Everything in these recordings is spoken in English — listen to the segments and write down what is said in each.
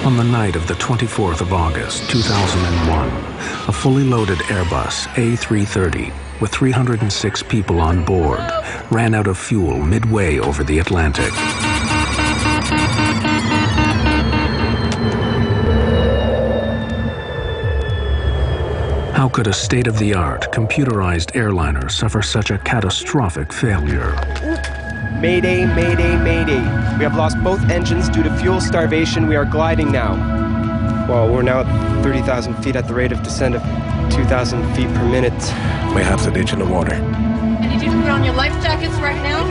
On the night of the 24th of August, 2001, a fully loaded Airbus A330 with 306 people on board ran out of fuel midway over the Atlantic. How could a state-of-the-art, computerized airliner suffer such a catastrophic failure? Mayday, mayday, mayday. We have lost both engines due to fuel starvation. We are gliding now. Well, we're now at 30,000 feet at the rate of descent of 2,000 feet per minute. May have a ditch in the water. I need you to put on your life jackets right now.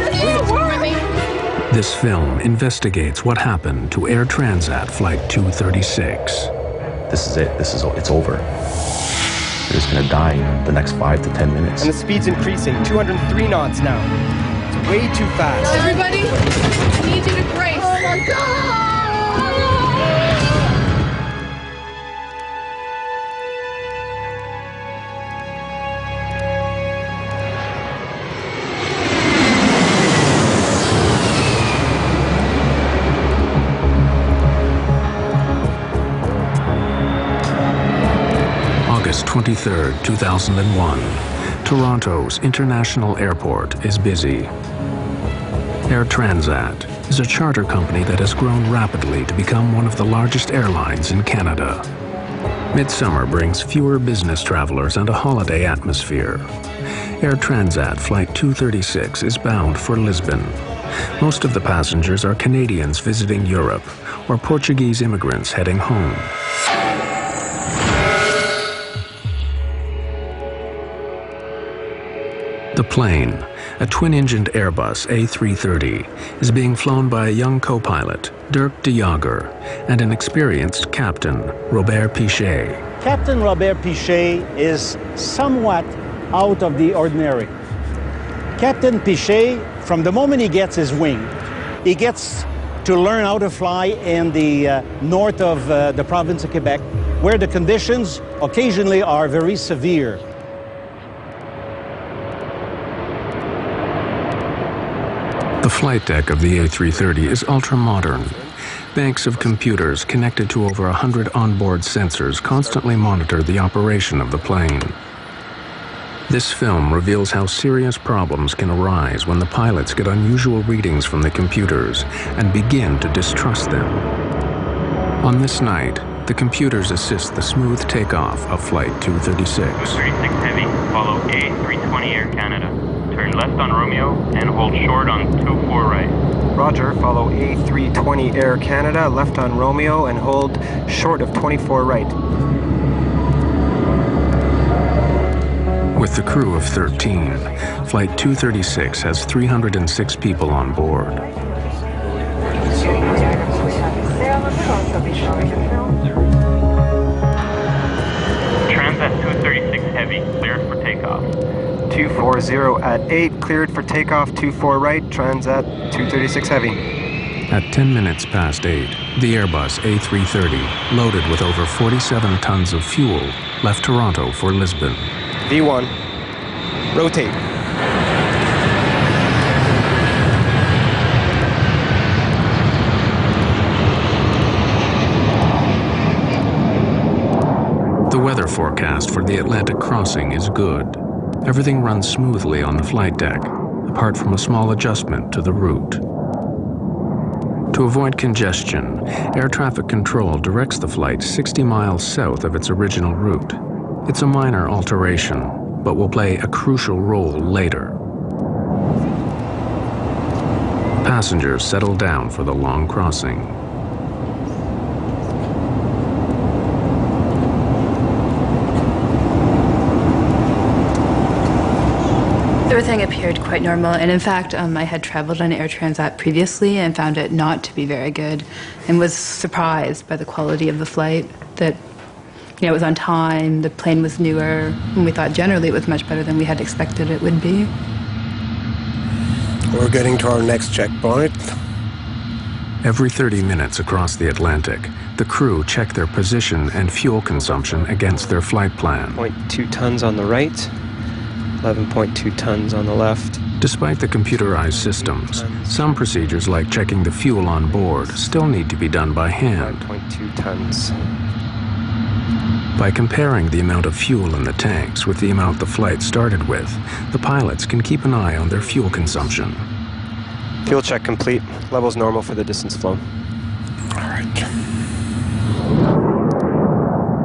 This film investigates what happened to Air Transat Flight 236. This is it. It's over. They're just gonna die in the next 5 to 10 minutes. And the speed's increasing, 203 knots now. It's way too fast. Everybody, I need you to brace. Oh my God! August 23, 2001. Toronto's International Airport is busy. Air Transat is a charter company that has grown rapidly to become one of the largest airlines in Canada. Midsummer brings fewer business travelers and a holiday atmosphere. Air Transat Flight 236 is bound for Lisbon. Most of the passengers are Canadians visiting Europe or Portuguese immigrants heading home. The plane, a twin-engined Airbus A330, is being flown by a young co-pilot, Dirk de Jager, and an experienced captain, Robert Pichet. Captain Robert Pichet is somewhat out of the ordinary. Captain Pichet, from the moment he gets his wing, he gets to learn how to fly in the north of the province of Quebec, where the conditions occasionally are very severe. The flight deck of the A330 is ultra-modern. Banks of computers connected to over 100 onboard sensors constantly monitor the operation of the plane. This film reveals how serious problems can arise when the pilots get unusual readings from the computers and begin to distrust them. On this night, the computers assist the smooth takeoff of Flight 236. 236 Heavy, follow A320 Air Canada. Turn left on Romeo and hold short on 24 right. Roger, follow A320 Air Canada, left on Romeo and hold short of 24 right. With the crew of 13, Flight 236 has 306 people on board. Transat 236 Heavy, cleared for takeoff. 240 at 8, cleared for takeoff, 24 right, Transat 236 Heavy. At 10 minutes past 8, the Airbus A330, loaded with over 47 tons of fuel, left Toronto for Lisbon. V1, rotate. The weather forecast for the Atlantic crossing is good. Everything runs smoothly on the flight deck, apart from a small adjustment to the route. To avoid congestion, air traffic control directs the flight 60 miles south of its original route. It's a minor alteration, but will play a crucial role later. Passengers settle down for the long crossing. Everything appeared quite normal, and in fact, I had traveled on Air Transat previously and found it not to be very good, and was surprised by the quality of the flight, that it was on time, the plane was newer, and we thought generally it was much better than we had expected it would be. We're getting to our next checkpoint. Every 30 minutes across the Atlantic, the crew check their position and fuel consumption against their flight plan. 0.2 tons on the right. 11.2 tons on the left. Despite the computerized systems, some procedures like checking the fuel on board still need to be done by hand. 5.2 tons. By comparing the amount of fuel in the tanks with the amount the flight started with, the pilots can keep an eye on their fuel consumption. Fuel check complete. Levels normal for the distance flown. All right.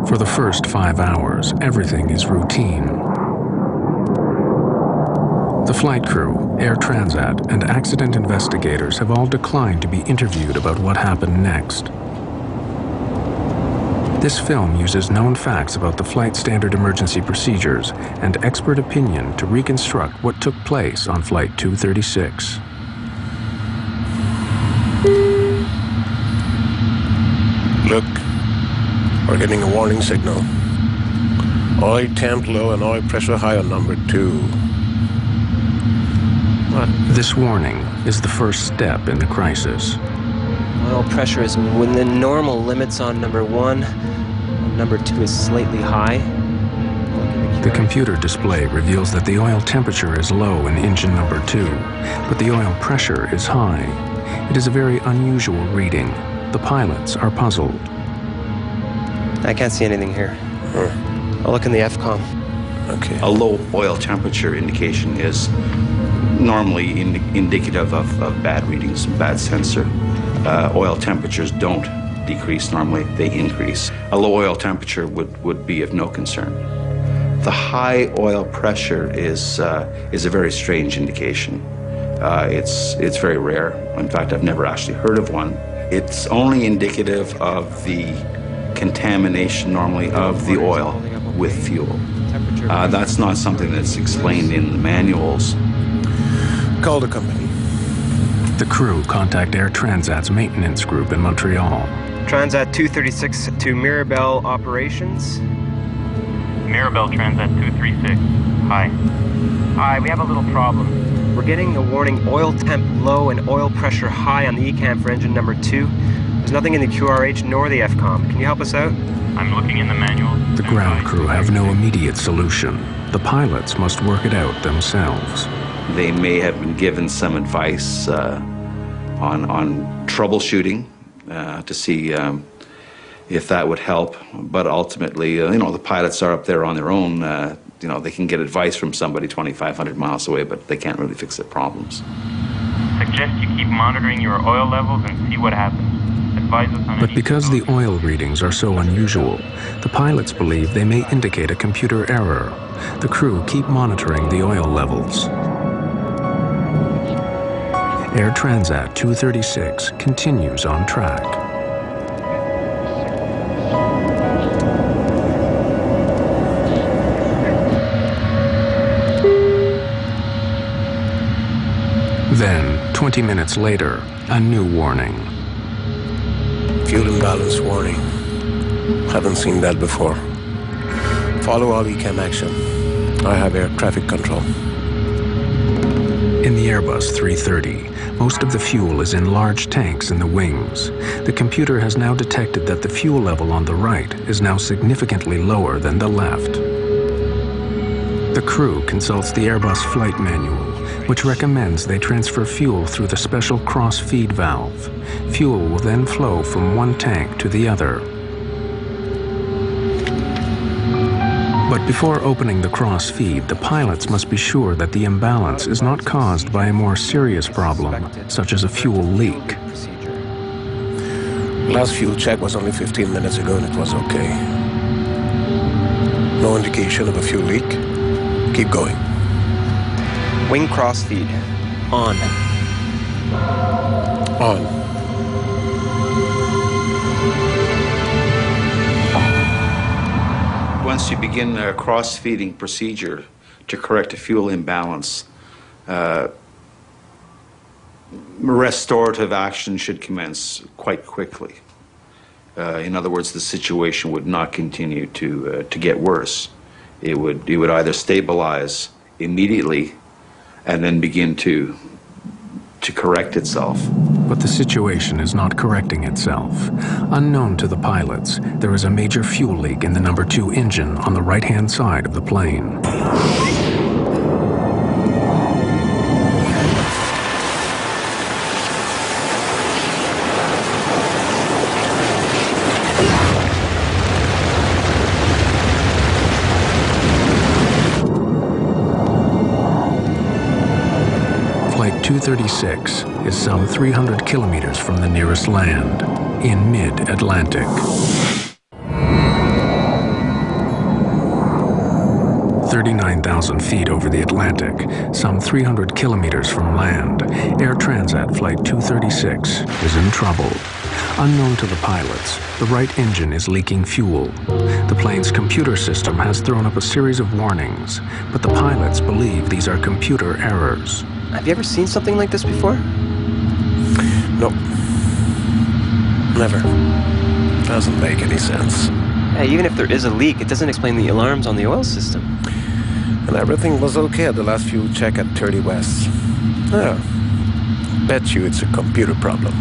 For the first 5 hours, everything is routine. The flight crew, Air Transat, and accident investigators have all declined to be interviewed about what happened next. This film uses known facts about the flight standard emergency procedures and expert opinion to reconstruct what took place on Flight 236. Look, we're getting a warning signal. Oil temp low and oil pressure high on number 2. This warning is the first step in the crisis. Oil pressure is within normal limits on number 1. Number 2 is slightly high. The computer display reveals that the oil temperature is low in engine number 2, but the oil pressure is high. It is a very unusual reading. The pilots are puzzled. I can't see anything here. I'll look in the FCOM. Okay. A low oil temperature indication is normally indicative of bad readings, bad sensor. Oil temperatures don't decrease normally, they increase. A low oil temperature would be of no concern. The high oil pressure is a very strange indication. It's very rare. In fact, I've never actually heard of one. It's only indicative of the contamination normally of the oil with fuel. That's not something that's explained in the manuals. Call the company. The crew contact Air Transat's maintenance group in Montreal. Transat 236 to Mirabel Operations. Mirabel Transat 236. Hi. Hi, we have a little problem. We're getting the warning oil temp low and oil pressure high on the ECAM for engine number 2. There's nothing in the QRH nor the FCOM. Can you help us out? I'm looking in the manual. The ground crew have no immediate solution. The pilots must work it out themselves. They may have been given some advice on troubleshooting to see if that would help. But ultimately, the pilots are up there on their own. They can get advice from somebody 2,500 miles away, but they can't really fix their problems. Suggest you keep monitoring your oil levels and see what happens. Advise us on But because the oil readings are so unusual, the pilots believe they may indicate a computer error. The crew keep monitoring the oil levels. Air Transat 236 continues on track. Then, 20 minutes later, a new warning. Fuel imbalance warning. Haven't seen that before. Follow all ECAM action. I have air traffic control. In the Airbus 330, most of the fuel is in large tanks in the wings. The computer has now detected that the fuel level on the right is now significantly lower than the left. The crew consults the Airbus flight manual, which recommends they transfer fuel through the special cross-feed valve. Fuel will then flow from one tank to the other. But before opening the cross-feed, the pilots must be sure that the imbalance is not caused by a more serious problem, such as a fuel leak. Last fuel check was only 15 minutes ago and it was okay. No indication of a fuel leak. Keep going. Wing crossfeed. On. On. Once you begin a cross-feeding procedure to correct a fuel imbalance, restorative action should commence quite quickly. In other words, the situation would not continue to get worse. It would either stabilize immediately and then begin to correct itself. But the situation is not correcting itself. Unknown to the pilots, there is a major fuel leak in the number 2 engine on the right-hand side of the plane. 236 is some 300 kilometers from the nearest land, in mid-Atlantic. 39,000 feet over the Atlantic, some 300 kilometers from land, Air Transat Flight 236 is in trouble. Unknown to the pilots, the right engine is leaking fuel. The plane's computer system has thrown up a series of warnings, but the pilots believe these are computer errors. Have you ever seen something like this before? No. Never. Doesn't make any sense. Yeah, even if there is a leak, it doesn't explain the alarms on the oil system. And everything was okay at the last fuel check at 30 West. Yeah. Bet you it's a computer problem.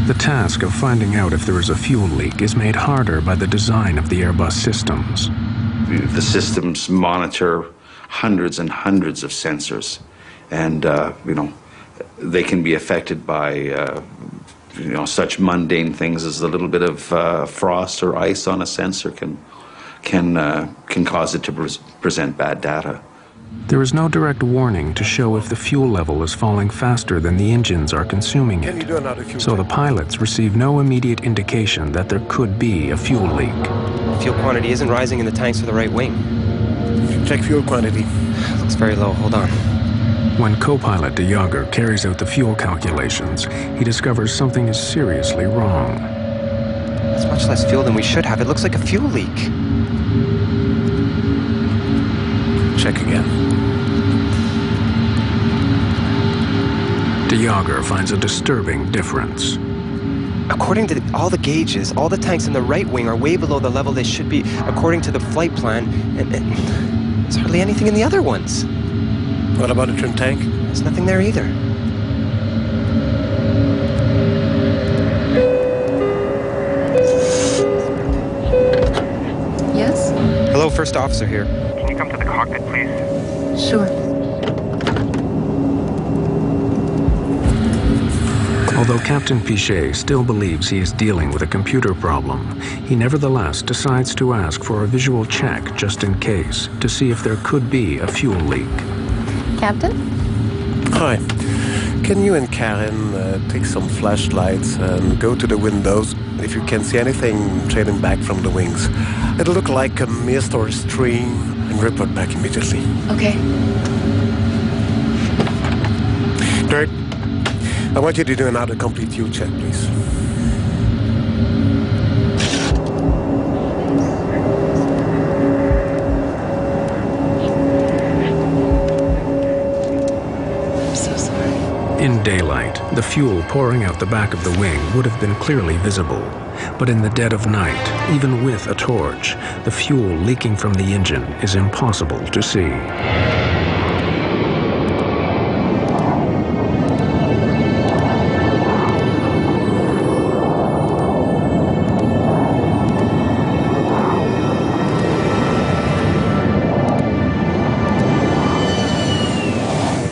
The task of finding out if there is a fuel leak is made harder by the design of the Airbus systems. The systems monitor hundreds and hundreds of sensors, and they can be affected by such mundane things as a little bit of frost or ice on a sensor can cause it to present bad data. There is no direct warning to show if the fuel level is falling faster than the engines are consuming it, so the pilots receive no immediate indication that there could be a fuel leak. Fuel quantity isn't rising in the tanks for the right wing. Check fuel quantity. Looks very low. Hold on. When co-pilot de Jager carries out the fuel calculations, he discovers something is seriously wrong. That's much less fuel than we should have. It looks like a fuel leak. Check again. De Jager finds a disturbing difference. According to all the gauges, all the tanks in the right wing are way below the level they should be according to the flight plan, and there's hardly anything in the other ones. What about the trim tank? There's nothing there either. Yes? Hello, first officer here. Can you come to the cockpit, please? Sure. Although Captain Pichet still believes he is dealing with a computer problem, he nevertheless decides to ask for a visual check just in case, to see if there could be a fuel leak. Captain? Hi. Can you and Karen take some flashlights and go to the windows if you can see anything trailing back from the wings? It'll look like a mist or a stream, and report back immediately. Okay. Dirk, I want you to do another complete fuel check, please. I'm so sorry. In daylight, the fuel pouring out the back of the wing would have been clearly visible. But in the dead of night, even with a torch, the fuel leaking from the engine is impossible to see.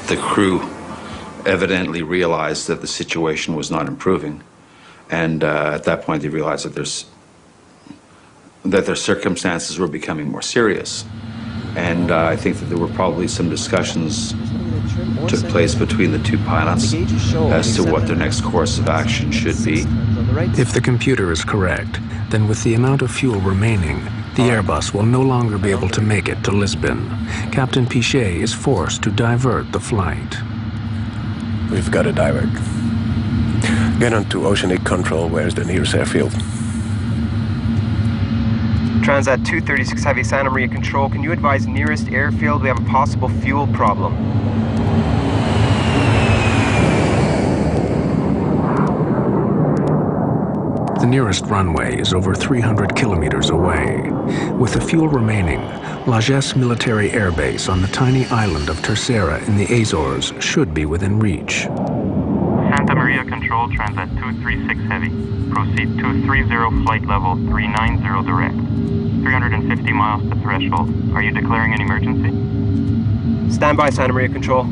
The crew evidently realized that the situation was not improving, and at that point they realized that their circumstances were becoming more serious. And I think that there were probably some discussions took place between the two pilots as to what their next course of action should be. If the computer is correct, then with the amount of fuel remaining, the Airbus will no longer be able to make it to Lisbon. Captain Pichet is forced to divert the flight. We've got to divert. Get on to Oceanic Control. Where's the nearest airfield? Transat 236 Heavy, Santa Maria Control. Can you advise nearest airfield? We have a possible fuel problem. The nearest runway is over 300 kilometers away. With the fuel remaining, Lagesse Military Air Base on the tiny island of Terceira in the Azores should be within reach. Santa Maria Control, Transat 236 Heavy. Proceed 230, flight level 390 direct. 350 miles to threshold. Are you declaring an emergency? Stand by, Santa Maria Control.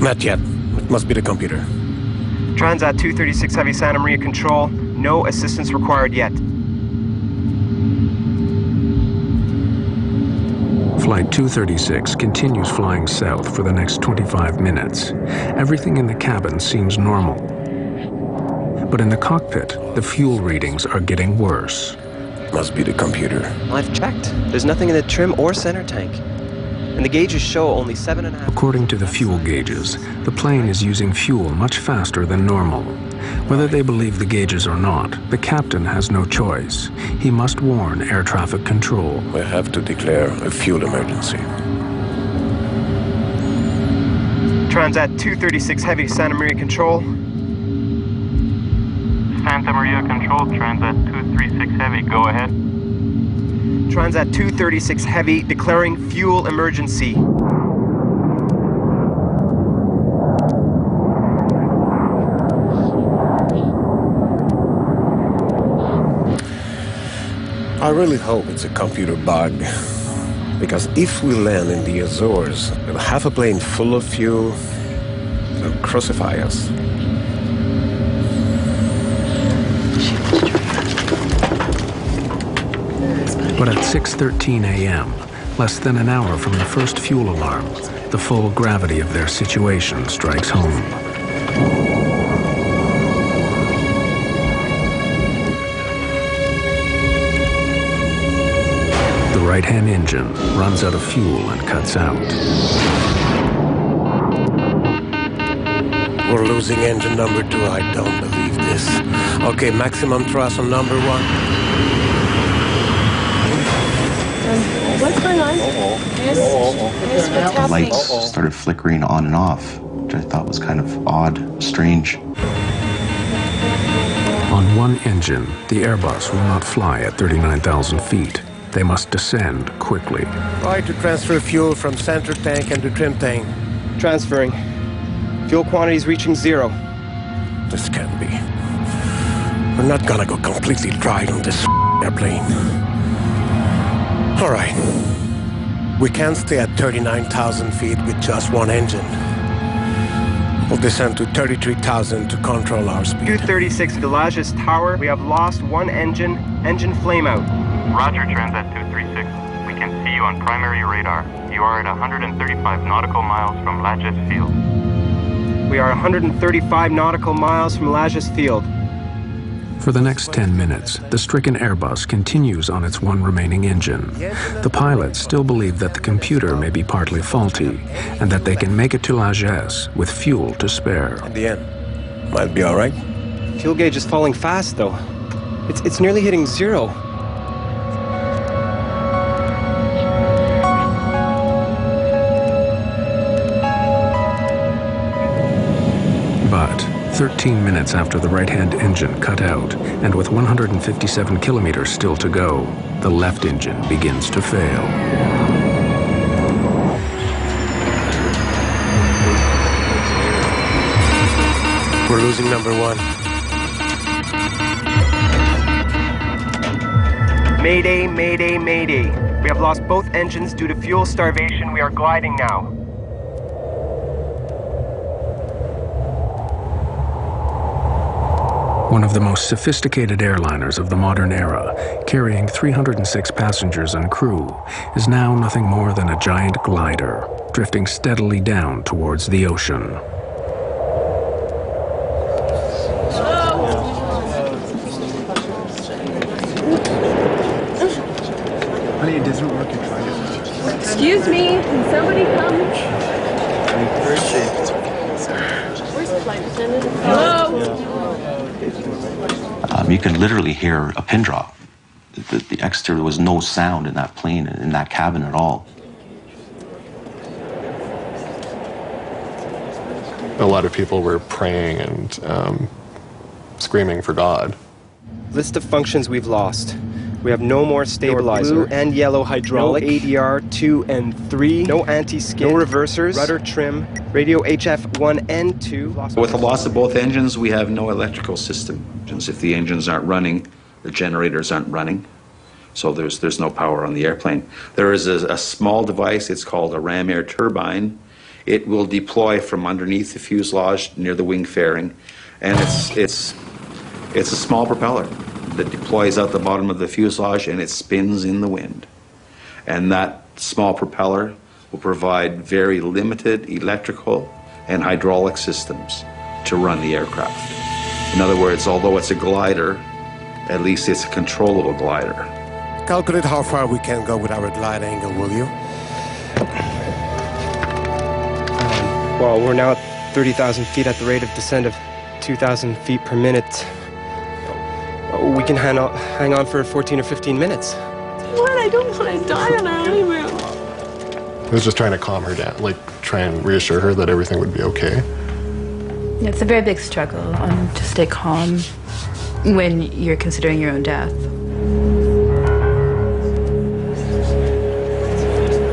Not yet. It must be the computer. Transat 236 Heavy, Santa Maria Control. No assistance required yet. Flight 236 continues flying south for the next 25 minutes. Everything in the cabin seems normal. But in the cockpit, the fuel readings are getting worse. Must be the computer. I've checked. There's nothing in the trim or center tank. And the gauges show only 7.5. According to the fuel gauges, the plane is using fuel much faster than normal. Whether they believe the gauges or not, the captain has no choice. He must warn air traffic control. We have to declare a fuel emergency. Transat 236 Heavy, Santa Maria Control. Santa Maria Control, Transat 236 Heavy, go ahead. Transat 236 Heavy, declaring fuel emergency. I really hope it's a computer bug. Because if we land in the Azores with half a plane full of fuel, they'll crucify us. But at 6:13 a.m., less than an hour from the first fuel alarm, the full gravity of their situation strikes home. The right-hand engine runs out of fuel and cuts out. We're losing engine number 2. I don't believe this. Okay, maximum thrust on number 1. What's going on? The lights started flickering on and off, which I thought was kind of odd, strange. On one engine, the Airbus will not fly at 39,000 feet. They must descend quickly. Try to transfer fuel from center tank and to trim tank. Transferring. Fuel quantities reaching 0. This can't be. We're not gonna go completely dry on this airplane. All right. We can't stay at 39,000 feet with just one engine. We'll descend to 33,000 to control our speed. 236 Villages Tower. We have lost one engine. Engine flame out. Roger, Transat 236. We can see you on primary radar. You are at 135 nautical miles from Lajes Field. We are 135 nautical miles from Lajes Field. For the next 10 minutes, the stricken Airbus continues on its one remaining engine. The pilots still believe that the computer may be partly faulty and that they can make it to Lajes with fuel to spare. At the end, might be all right. Fuel gauge is falling fast, though. It's nearly hitting 0. But 13 minutes after the right-hand engine cut out, and with 157 kilometers still to go, the left engine begins to fail. We're losing number 1. Mayday, mayday, mayday. We have lost both engines due to fuel starvation. We are gliding now. One of the most sophisticated airliners of the modern era, carrying 306 passengers and crew, is now nothing more than a giant glider, drifting steadily down towards the ocean. Honey, it doesn't work. You're trying to. Excuse me, can somebody come? Where's the flight attendant? Hello? You can literally hear a pin drop. The exterior, there was no sound in that plane, in that cabin at all. A lot of people were praying and screaming for God. List of functions we've lost. We have no more stabilizer, blue and yellow hydraulic, no ADR 2 and 3, no anti-skid, no reversers, rudder trim, radio HF 1 and 2. With the loss of both engines, we have no electrical system. If the engines aren't running, the generators aren't running, so there's no power on the airplane. There is a small device, it's called a ram air turbine. It will deploy from underneath the fuselage near the wing fairing, and it's a small propeller that deploys out the bottom of the fuselage and it spins in the wind. And that small propeller will provide very limited electrical and hydraulic systems to run the aircraft. In other words, although it's a glider, at least it's a controllable glider. Calculate how far we can go with our glide angle, will you? Well, we're now at 30,000 feet at the rate of descent of 2,000 feet per minute. We can hang on for 14 or 15 minutes. What? I don't want to die on our honeymoon. I was just trying to calm her down, like try and reassure her that everything would be okay. Yeah, it's a very big struggle to stay calm when you're considering your own death.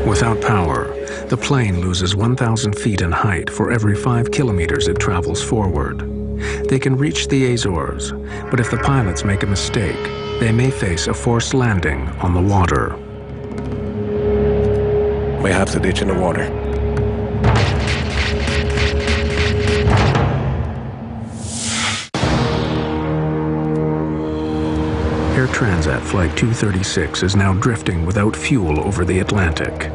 Without power, the plane loses 1,000 feet in height for every 5 kilometers it travels forward. They can reach the Azores, but if the pilots make a mistake, they may face a forced landing on the water. We have to ditch in the water. Air Transat Flight 236 is now drifting without fuel over the Atlantic.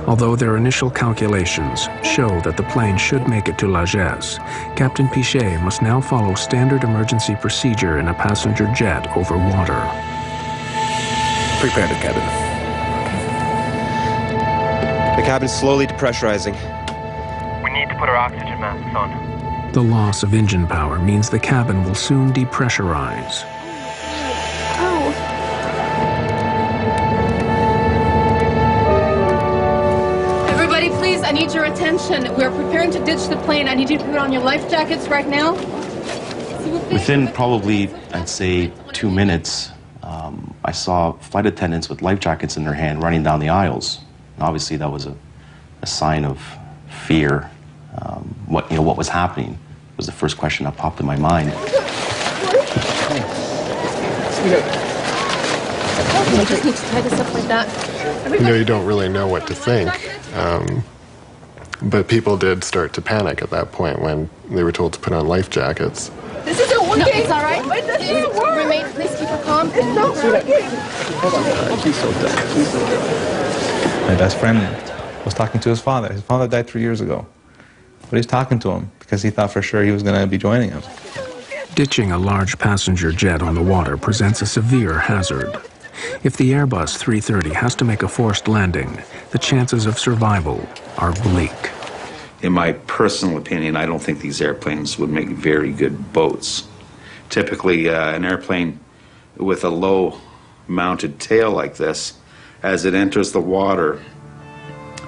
Although their initial calculations show that the plane should make it to Lagesse, Captain Pichet must now follow standard emergency procedure in a passenger jet over water. Prepare the cabin. The cabin's slowly depressurizing. We need to put our oxygen masks on. The loss of engine power means the cabin will soon depressurize. Everybody, please, I need your attention. We're preparing to ditch the plane. I need you to put on your life jackets right now. Within probably, I'd say, 2 minutes, I saw flight attendants with life jackets in their hand running down the aisles. And obviously, that was a sign of fear. What was happening was the first question that popped in my mind. I just need to tie this up like that. You don't really know what to think. But people did start to panic at that point when they were told to put on life jackets. This isn't working. No, it's all right. Wait, this isn't working. Remain, please keep her calm. It's not working. She's so dead. My best friend was talking to his father. His father died 3 years ago. But he's talking to him because he thought for sure he was going to be joining him. Ditching a large passenger jet on the water presents a severe hazard. If the Airbus 330 has to make a forced landing, the chances of survival are bleak. In my personal opinion, I don't think these airplanes would make very good boats. Typically, an airplane with a low-mounted tail like this, as it enters the water,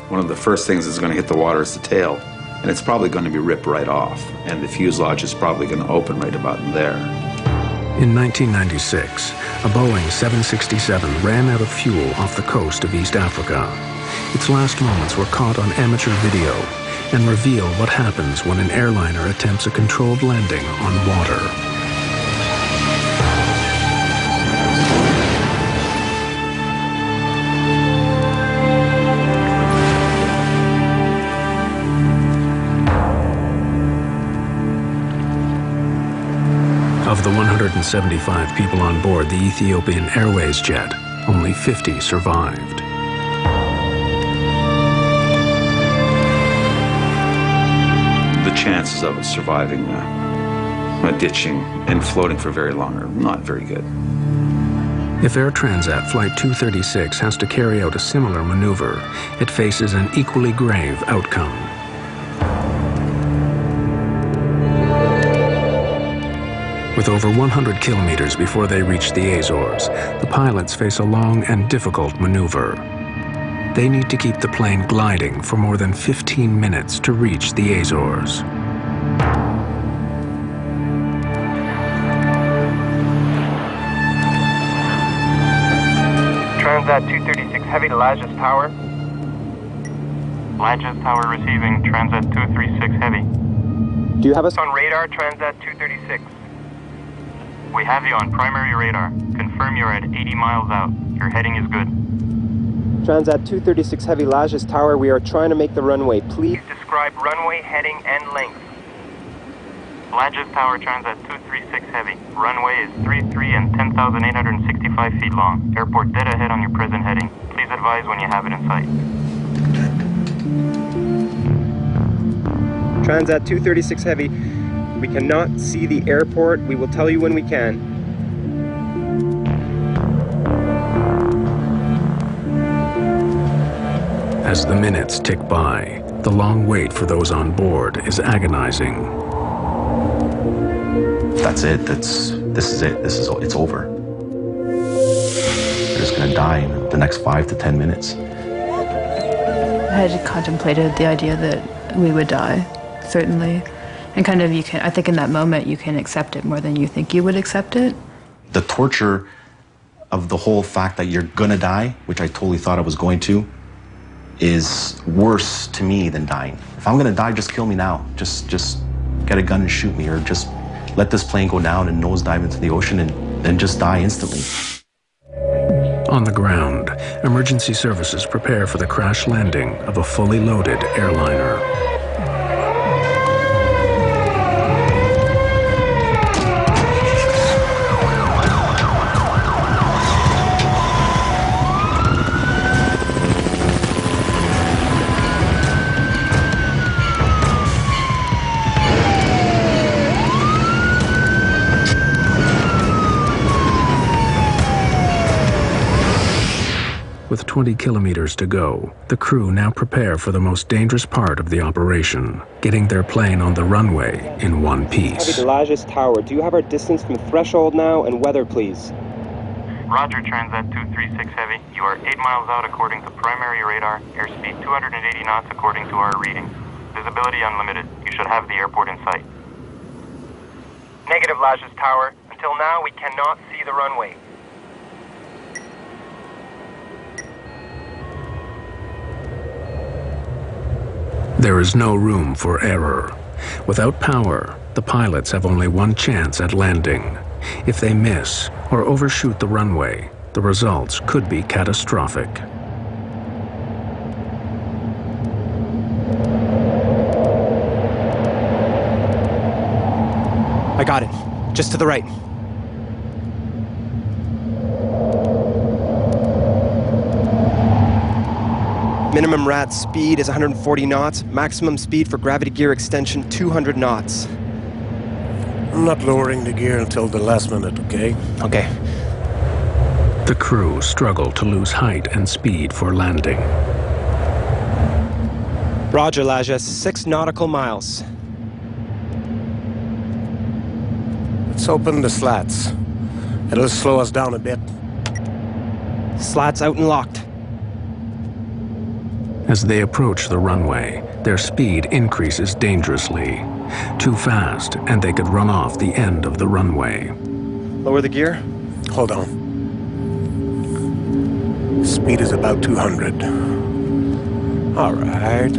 one of the first things that's going to hit the water is the tail, and it's probably going to be ripped right off, and the fuselage is probably going to open right about there. In 1996, a Boeing 767 ran out of fuel off the coast of East Africa. Its last moments were caught on amateur video and reveal what happens when an airliner attempts a controlled landing on water. Of the 175 people on board the Ethiopian Airways jet, only 50 survived. The chances of it surviving ditching and floating for very long are not very good. If Air Transat Flight 236 has to carry out a similar maneuver, it faces an equally grave outcome. With over 100 kilometers before they reach the Azores, the pilots face a long and difficult maneuver. They need to keep the plane gliding for more than 15 minutes to reach the Azores. Transat 236 Heavy to Lagesse Tower. Lagesse Tower receiving Transat 236 Heavy. Do you have us on radar, Transat 236? We have you on primary radar. Confirm you're at 80 miles out. Your heading is good. Transat 236 Heavy Lagesse Tower, we are trying to make the runway. Please describe runway heading and length. Lajes Tower Transat 236 Heavy. Runway is 33 and 10,865 feet long. Airport dead ahead on your present heading. Please advise when you have it in sight. Transat 236 Heavy. We cannot see the airport. We will tell you when we can. As the minutes tick by, the long wait for those on board is agonizing. That's it. This is it. It's over. They're just gonna die in the next 5 to 10 minutes. I had contemplated the idea that we would die, certainly. And kind of I think in that moment you can accept it more than you think you would accept it. The torture of the whole fact that you're gonna die, which I totally thought I was going to, is worse to me than dying. If I'm gonna die, just kill me now. Just get a gun and shoot me, or just let this plane go down and nosedive into the ocean and then just die instantly. On the ground, emergency services prepare for the crash landing of a fully loaded airliner. With 20 kilometers to go, the crew now prepare for the most dangerous part of the operation, getting their plane on the runway in one piece. Heavy to Lajes Tower. Do you have our distance from threshold now and weather, please? Roger, Transat 236 Heavy. You are 8 miles out according to primary radar. Airspeed 280 knots according to our readings. Visibility unlimited. You should have the airport in sight. Negative, Lajes Tower. Until now, we cannot see the runway. There is no room for error. Without power, the pilots have only one chance at landing. If they miss or overshoot the runway, the results could be catastrophic. I got it. Just to the right. Minimum RAT speed is 140 knots. Maximum speed for gravity gear extension, 200 knots. I'm not lowering the gear until the last minute, okay? Okay. The crew struggle to lose height and speed for landing. Roger, Lajes. 6 nautical miles. Let's open the slats. It'll slow us down a bit. Slats out and locked. As they approach the runway, their speed increases dangerously. Too fast, and they could run off the end of the runway. Lower the gear. Hold on. Speed is about 200. All right.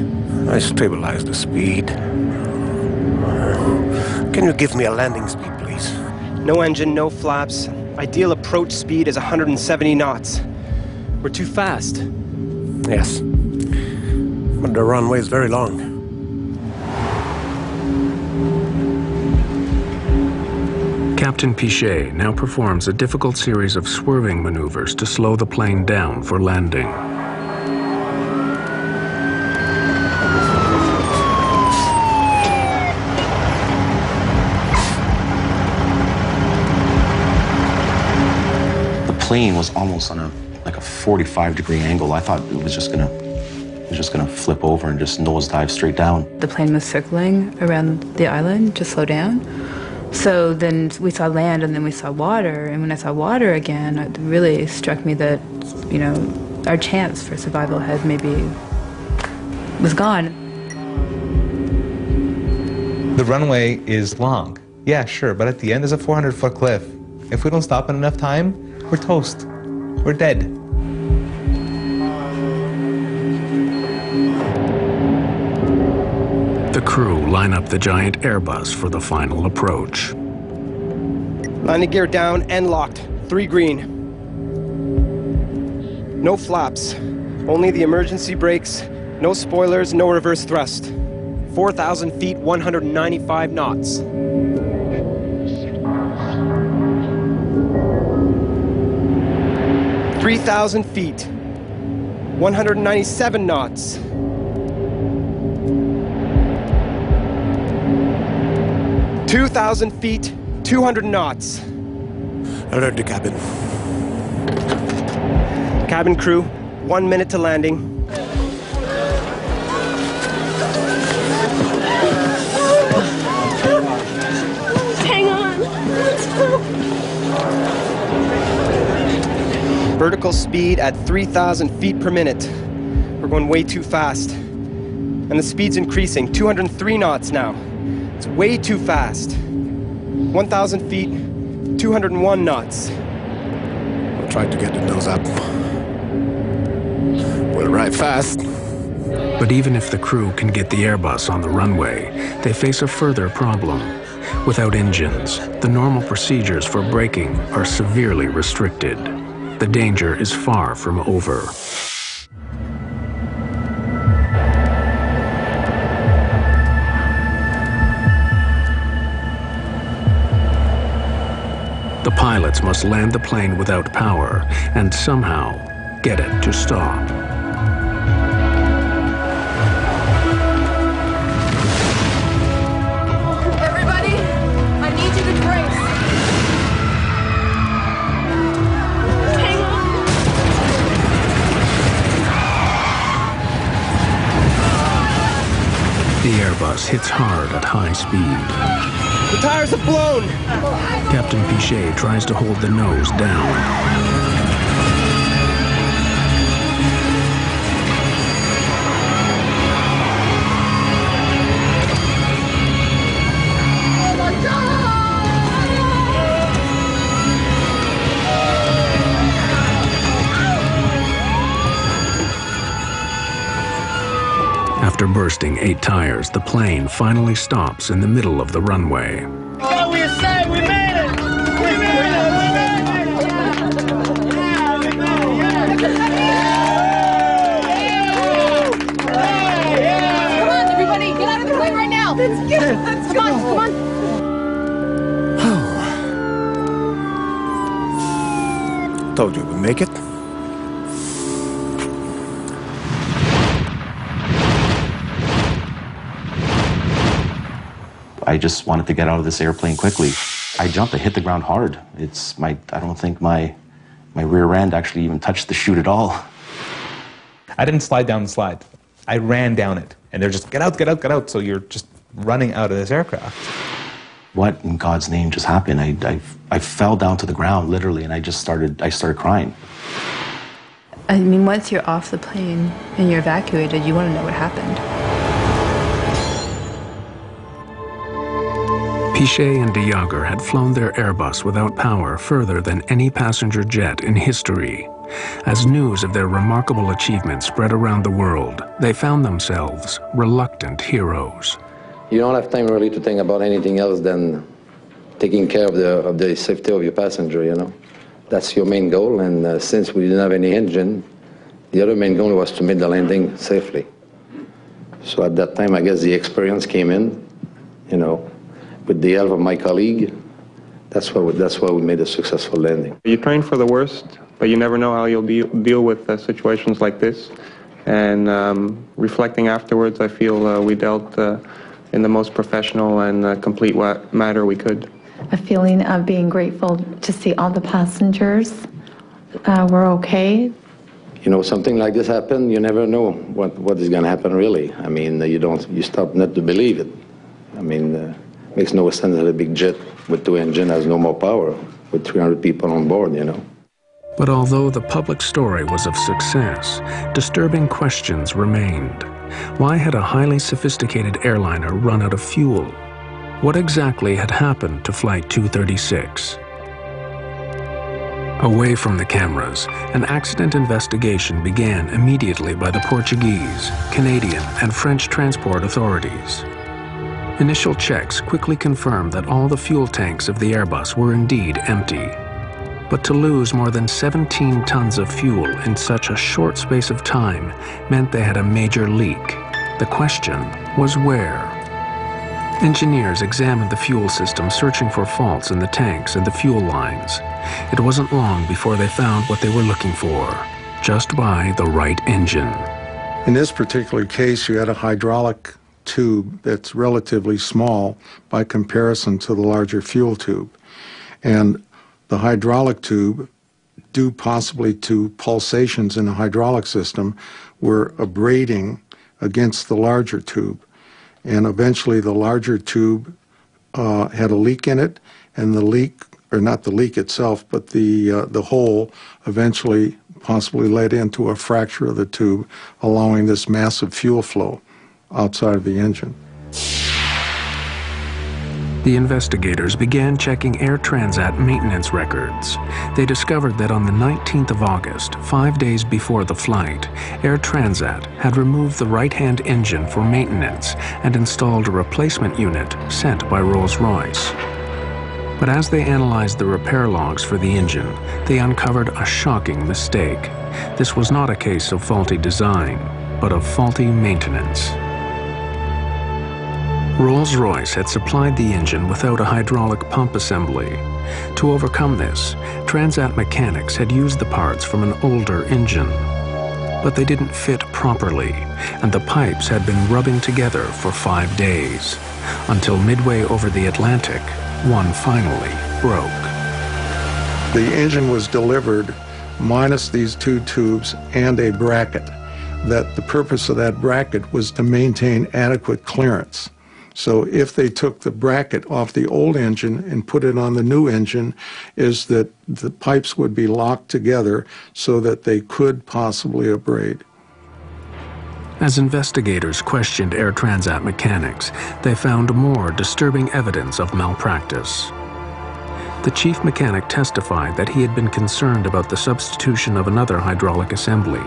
I stabilized the speed. Can you give me a landing speed, please? No engine, no flaps. Ideal approach speed is 170 knots. We're too fast. Yes. But the runway is very long. Captain Pichet now performs a difficult series of swerving maneuvers to slow the plane down for landing. The plane was almost on a 45-degree angle. I thought it was just gonna flip over and just nosedive straight down. The plane was circling around the island to slow down. So then we saw land and then we saw water. And when I saw water again, it really struck me that, our chance for survival was gone. The runway is long. Yeah, sure, but at the end there's a 400-foot cliff. If we don't stop in enough time, we're toast. We're dead. The crew line up the giant Airbus for the final approach. Landing gear down and locked. 3 green. No flaps. Only the emergency brakes. No spoilers, no reverse thrust. 4,000 feet, 195 knots. 3,000 feet. 197 knots. "2,000 feet, 200 knots. Alert the cabin. Cabin crew, 1 minute to landing. Hang on. Let's go. Vertical speed at 3,000 feet per minute. We're going way too fast. And the speed's increasing, 203 knots now. It's way too fast. 1,000 feet, 201 knots. We'll try to get the nose up. We'll ride fast. But even if the crew can get the Airbus on the runway, they face a further problem. Without engines, the normal procedures for braking are severely restricted. The danger is far from over. The pilots must land the plane without power and somehow get it to stop. Everybody, I need you to brace. Hang on. The Airbus hits hard at high speed. The tires have blown! Captain Pichet tries to hold the nose down. After bursting 8 tires, the plane finally stops in the middle of the runway. What we say, we made it! We made it! We made it! Yeah, we made it! Yeah! Come on, everybody, get out of the plane right now. Let's go. Come on, come on. Told you we'd make it. I just wanted to get out of this airplane quickly. I jumped, I hit the ground hard. I don't think my rear end actually even touched the chute at all. I didn't slide down the slide. I ran down it. And they're just, get out, get out, get out. So you're just running out of this aircraft. What in God's name just happened? I fell down to the ground, literally, and I started crying. I mean, once you're off the plane and you're evacuated, you want to know what happened. Pichet and de Jager had flown their Airbus without power further than any passenger jet in history. As news of their remarkable achievement spread around the world, they found themselves reluctant heroes. You don't have time really to think about anything else than taking care of the safety of your passenger, you know. That's your main goal, and since we didn't have any engine, the other main goal was to make the landing safely. So at that time, I guess the experience came in, you know. With the help of my colleague, that's why we made a successful landing. You train for the worst, but you never know how you'll deal with situations like this. And reflecting afterwards, I feel we dealt in the most professional and complete manner we could. A feeling of being grateful to see all the passengers were okay. You know, something like this happened, you never know what is going to happen really. I mean, you start not to believe it. I mean, makes no sense that a big jet with 2 engines has no more power with 300 people on board, you know. But although the public story was of success, disturbing questions remained. Why had a highly sophisticated airliner run out of fuel? What exactly had happened to Flight 236? Away from the cameras, an accident investigation began immediately by the Portuguese, Canadian, and French transport authorities. Initial checks quickly confirmed that all the fuel tanks of the Airbus were indeed empty. But to lose more than 17 tons of fuel in such a short space of time meant they had a major leak. The question was where? Engineers examined the fuel system, searching for faults in the tanks and the fuel lines. It wasn't long before they found what they were looking for. Just buy the right engine. In this particular case, you had a hydraulic tube that's relatively small by comparison to the larger fuel tube. And the hydraulic tube, due possibly to pulsations in the hydraulic system, were abrading against the larger tube. And eventually the larger tube had a leak in it, and the leak, or not the leak itself, but the hole eventually possibly led into a fracture of the tube, allowing this massive fuel flow outside of the engine. The investigators began checking Air Transat maintenance records. They discovered that on the 19th of August, 5 days before the flight, Air Transat had removed the right-hand engine for maintenance and installed a replacement unit sent by Rolls-Royce. But as they analyzed the repair logs for the engine, they uncovered a shocking mistake. This was not a case of faulty design, but of faulty maintenance. Rolls-Royce had supplied the engine without a hydraulic pump assembly. To overcome this, Transat mechanics had used the parts from an older engine. But they didn't fit properly, and the pipes had been rubbing together for 5 days, until midway over the Atlantic, one finally broke. The engine was delivered minus these two tubes and a bracket. That the purpose of that bracket was to maintain adequate clearance. So if they took the bracket off the old engine and put it on the new engine, is that the pipes would be locked together so that they could possibly abrade. As investigators questioned Air Transat mechanics, they found more disturbing evidence of malpractice. The chief mechanic testified that he had been concerned about the substitution of another hydraulic assembly.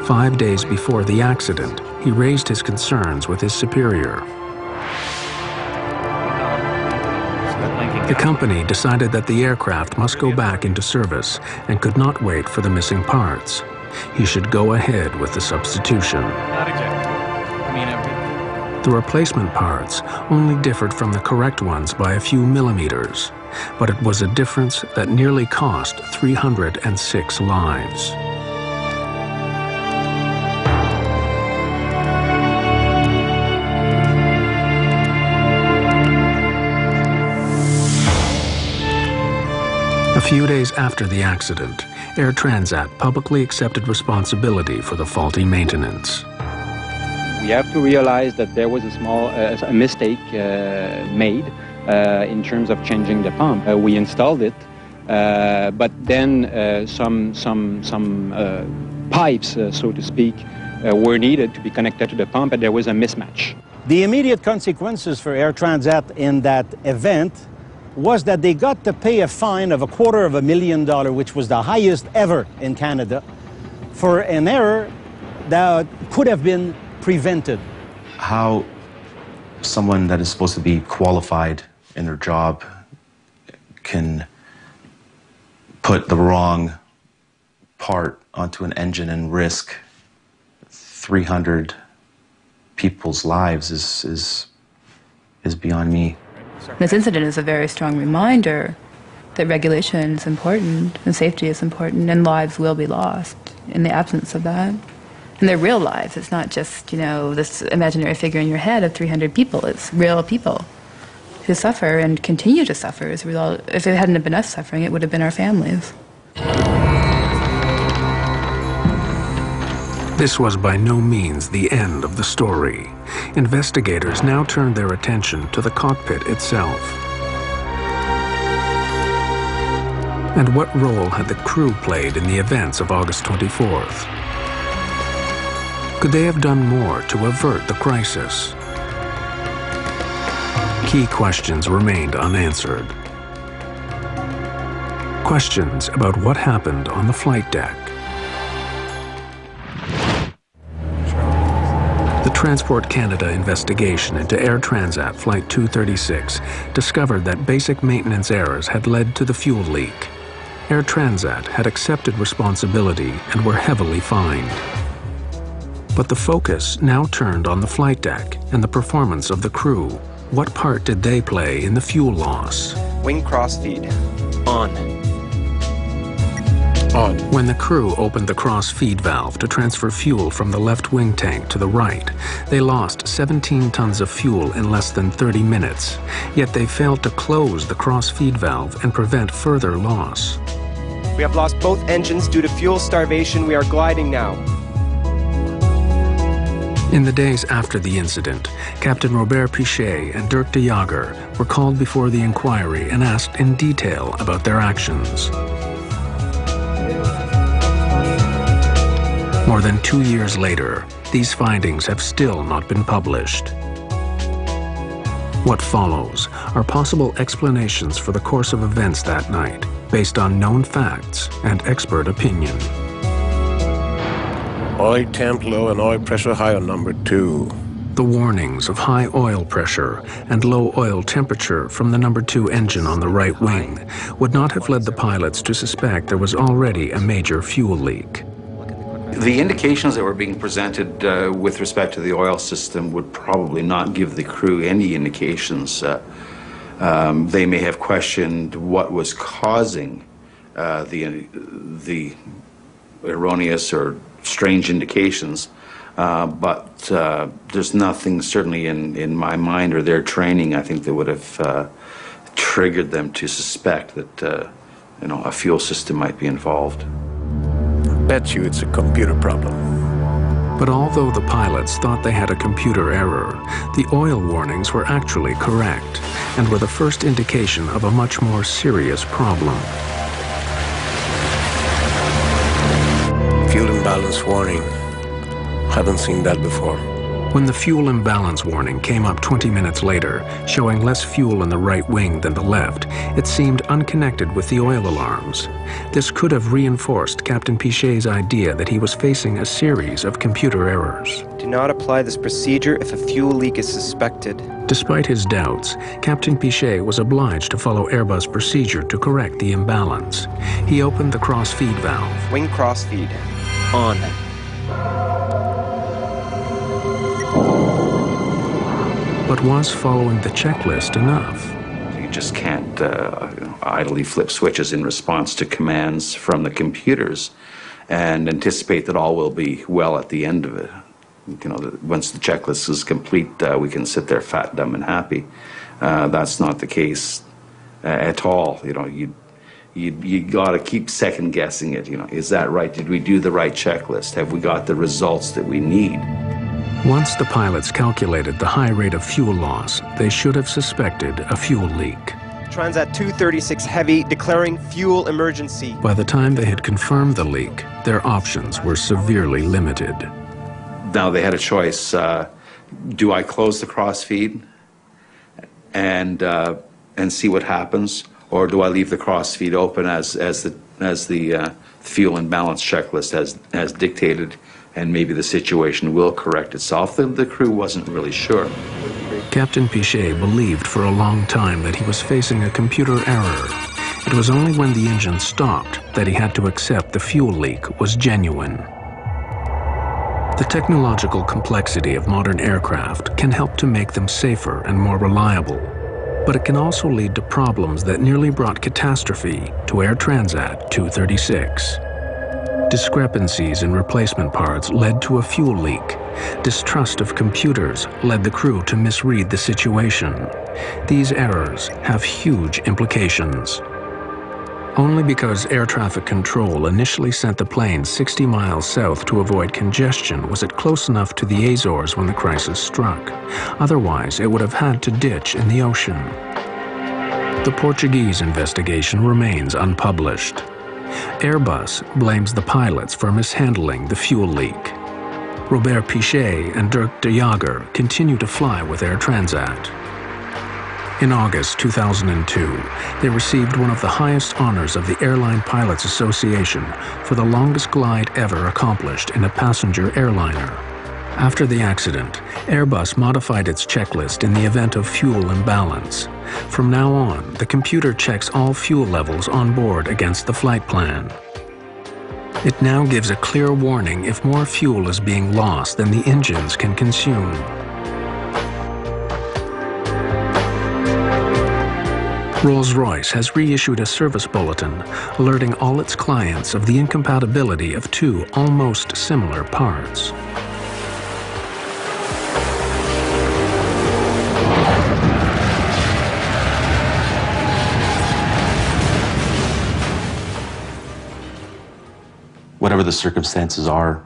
5 days before the accident, he raised his concerns with his superior. The company decided that the aircraft must go back into service and could not wait for the missing parts. He should go ahead with the substitution. The replacement parts only differed from the correct ones by a few millimeters, but it was a difference that nearly cost 306 lives. A few days after the accident, Air Transat publicly accepted responsibility for the faulty maintenance. We have to realize that there was a small mistake made in terms of changing the pump. We installed it, but then some pipes, so to speak, were needed to be connected to the pump, and there was a mismatch. The immediate consequences for Air Transat in that event was that they got to pay a fine of $250,000, which was the highest ever in Canada, for an error that could have been prevented. How someone that is supposed to be qualified in their job can put the wrong part onto an engine and risk 300 people's lives is beyond me. This incident is a very strong reminder that regulation is important and safety is important, and lives will be lost in the absence of that. And they're real lives. It's not just, you know, this imaginary figure in your head of 300 people. It's real people who suffer and continue to suffer as a result. If it hadn't been us suffering, it would have been our families. This was by no means the end of the story. Investigators now turned their attention to the cockpit itself. And what role had the crew played in the events of August 24th? Could they have done more to avert the crisis? Key questions remained unanswered. Questions about what happened on the flight deck. The Transport Canada investigation into Air Transat Flight 236 discovered that basic maintenance errors had led to the fuel leak. Air Transat had accepted responsibility and were heavily fined. But the focus now turned on the flight deck and the performance of the crew. What part did they play in the fuel loss? Wing crossfeed. On. On. When the crew opened the cross-feed valve to transfer fuel from the left wing tank to the right, they lost 17 tons of fuel in less than 30 minutes. Yet they failed to close the cross-feed valve and prevent further loss. We have lost both engines due to fuel starvation. We are gliding now. In the days after the incident, Captain Robert Pichet and Dirk de Jager were called before the inquiry and asked in detail about their actions. More than 2 years later, these findings have still not been published. What follows are possible explanations for the course of events that night, based on known facts and expert opinion. Oil temp low and oil pressure high on number 2. The warnings of high oil pressure and low oil temperature from the number 2 engine on the right wing would not have led the pilots to suspect there was already a major fuel leak. The indications that were being presented with respect to the oil system would probably not give the crew any indications. They may have questioned what was causing the erroneous or strange indications, but there's nothing certainly in my mind or their training, I think, that would have triggered them to suspect that a fuel system might be involved. Bet you it's a computer problem. But although the pilots thought they had a computer error, the oil warnings were actually correct and were the first indication of a much more serious problem. Fuel imbalance warning. Haven't seen that before. When the fuel imbalance warning came up 20 minutes later, showing less fuel in the right wing than the left, it seemed unconnected with the oil alarms. This could have reinforced Captain Pichet's idea that he was facing a series of computer errors. Do not apply this procedure if a fuel leak is suspected. Despite his doubts, Captain Pichet was obliged to follow Airbus procedure to correct the imbalance. He opened the cross-feed valve. Wing cross-feed. On. But was following the checklist enough? You just can't idly flip switches in response to commands from the computers and anticipate that all will be well at the end of it. Once the checklist is complete, we can sit there fat, dumb, and happy. That's not the case at all. You got to keep second guessing it. Is that right? Did we do the right checklist? Have we got the results that we need? Once the pilots calculated the high rate of fuel loss, they should have suspected a fuel leak. Transat 236 Heavy declaring fuel emergency. By the time they had confirmed the leak, their options were severely limited. Now they had a choice. Do I close the crossfeed and see what happens, or do I leave the crossfeed open as the fuel imbalance checklist has dictated, and maybe the situation will correct itself? The crew wasn't really sure. Captain Pichet believed for a long time that he was facing a computer error. It was only when the engine stopped that he had to accept the fuel leak was genuine. The technological complexity of modern aircraft can help to make them safer and more reliable, but it can also lead to problems that nearly brought catastrophe to Air Transat 236. Discrepancies in replacement parts led to a fuel leak. Distrust of computers led the crew to misread the situation. These errors have huge implications. Only because air traffic control initially sent the plane 60 miles south to avoid congestion was it close enough to the Azores when the crisis struck. Otherwise, it would have had to ditch in the ocean. The Portuguese investigation remains unpublished. Airbus blames the pilots for mishandling the fuel leak. Robert Pichet and Dirk de Jager continue to fly with Air Transat. In August 2002, they received one of the highest honors of the Airline Pilots Association for the longest glide ever accomplished in a passenger airliner. After the accident, Airbus modified its checklist in the event of fuel imbalance. From now on, the computer checks all fuel levels on board against the flight plan. It now gives a clear warning if more fuel is being lost than the engines can consume. Rolls-Royce has reissued a service bulletin alerting all its clients of the incompatibility of two almost similar parts. Whatever the circumstances are,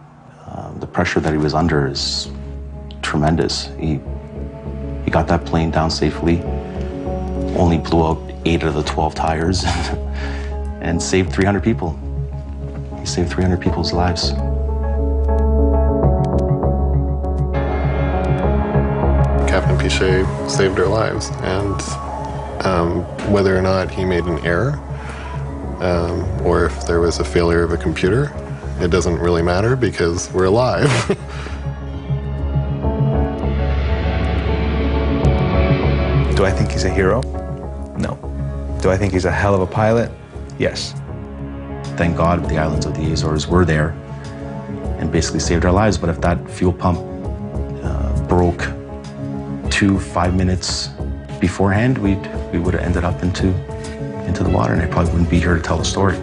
the pressure that he was under is tremendous. He got that plane down safely, only blew out 8 of the 12 tires, and saved 300 people. He saved 300 people's lives. Captain Pichet saved our lives, and whether or not he made an error, or if there was a failure of a computer, it doesn't really matter because we're alive. Do I think he's a hero? No. Do I think he's a hell of a pilot? Yes. Thank God the islands of the Azores were there and basically saved our lives. But if that fuel pump broke 5 minutes beforehand, we would have ended up into the water, and I probably wouldn't be here to tell the story.